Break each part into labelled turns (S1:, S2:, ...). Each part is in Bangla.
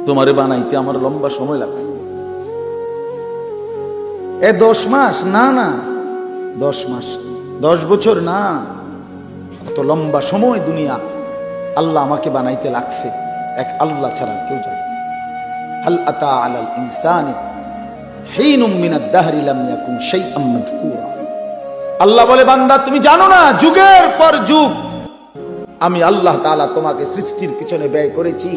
S1: তোমারে বানাইতে আমার লম্বা সময় লাগছে। 10 মাস না, 10 মাস 10 বছর না, এত লম্বা সময় দুনিয়া আল্লাহ আমাকে বানাইতে লাগছে, এক আল্লাহ ছাড়া কেউ জানে। হাল আতা আলাল ইনসানি হিনুম মিনাদ দাহরি লাম ইয়াকুন শাইআম মাযকুরা। আল্লাহ বলে, বান্দা তুমি জানো না, যুগের পর যুগ আমি আল্লাহ তাআলা তোমাকে সৃষ্টির পিছনে ব্যয় করেছি,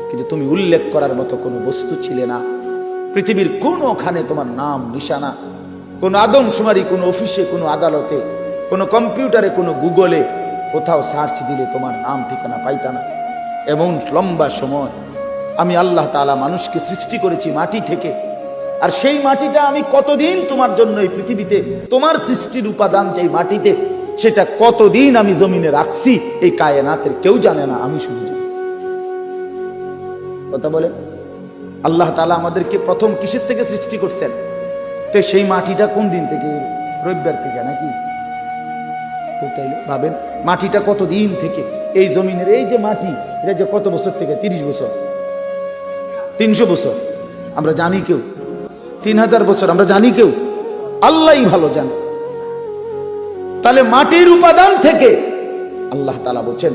S1: কিন্তু তুমি উল্লেখ করার মতো কোনো বস্তু ছিলে না। পৃথিবীর কোনোখানে তোমার নাম নিশানা, কোনো আদমশুমারি, কোনো অফিসে, কোনো আদালতে, কোনো কম্পিউটারে, কোনো গুগলে কোথাও সার্চ দিলে তোমার নাম ঠিকানা পাইতা না। এমন লম্বা সময় আমি আল্লাহ তাআলা মানুষকে সৃষ্টি করেছি মাটি থেকে। আর সেই মাটিটা আমি কতদিন তোমার জন্য এই পৃথিবীতে, তোমার সৃষ্টির উপাদান যেই মাটিতে, সেটা কতদিন আমি জমিনে রাখছি এই কায়নাতের কেউ জানে না, আমি শুধু জানি। কথা বলে, আল্লাহ তাআলা আমাদেরকে প্রথম কিসের থেকে সৃষ্টি করছেন? তো সেই মাটিটা কোন দিন থেকে? রবিবার থেকে নাকি? তাইলে ভাবেন মাটিটা কতদিন থেকে, এই জমিনের এই যে মাটি, এটা যে কত বছর থেকে? 30 বছর, 300 বছর, আমরা জানি কেউ? 3000 বছর, আমরা জানি কেউ? আল্লাহই ভালো জানে। তাহলে মাটির উপাদান থেকে আল্লাহ তাআলা বলেন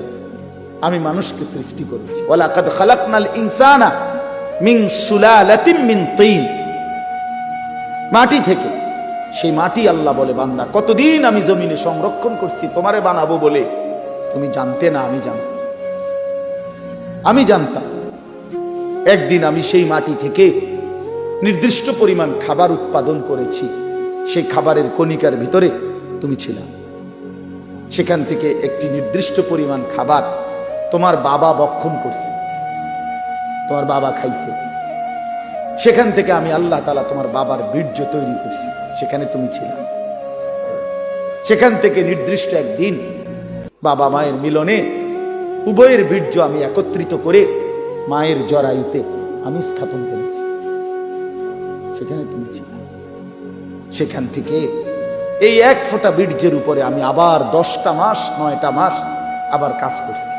S1: আমি মানুষকে সৃষ্টি করেছি। ওয়ালাকাদ খালাকনাল ইনসানা মিন সুলালাতিন মিন তিন, মাটি থেকে। সেই মাটি আল্লাহ বলে, বান্দা কতদিন আমি জমিনে সংরক্ষণ করছি তোমারে বানাবো বলে, তুমি জানতে না, আমি জানতাম। আমি জানতাম একদিন আমি সেই মাটি থেকে নির্দিষ্ট পরিমাণ খাবার উৎপাদন করেছি, সেই খাবারের কণিকার ভিতরে তুমি ছিলা। সেখান থেকে একটি নির্দিষ্ট পরিমাণ খাবার তোমার বাবা ভক্ষণ করছে, তোমার বাবা খাইছে। সেখান থেকে আমি আল্লাহ তাআলা তোমার বাবার বীর্য তৈরি করছি, সেখানে তুমি ছিলা। সেখান থেকে নির্দিষ্ট একদিন বাবা মায়ের মিলনে উভয়ের বীর্য আমি একত্রিত করে মায়ের জরায়ুতে আমি স্থাপন করেছি, সেখানে তুমি ছিলা। সেখান থেকে এই এক ফোঁটা বীর্যের উপরে আমি আবার 10টা মাস 9টা মাস আবার কাজ করছি।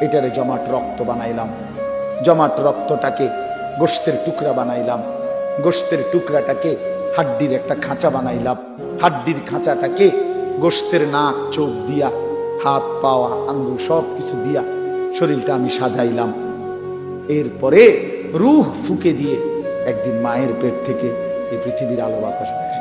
S1: এটারে জমাট রক্ত বানাইলাম, জমাট রক্তটাকে গোশতের টুকরা বানাইলাম, গোশতের টুকরাটাকে হাড্ডির একটা খাঁচা বানাইলাম, হাড্ডির খাঁচাটাকে গোশতের নাক চোখ দিয়া, হাত পাওয়া আঙ্গুল সব কিছু দিয়া শরীরটা আমি সাজাইলাম। এরপরে রূহ ফুঁকে দিয়ে একদিন মায়ের পেট থেকে এই পৃথিবীর আলো বাতাস দেখা।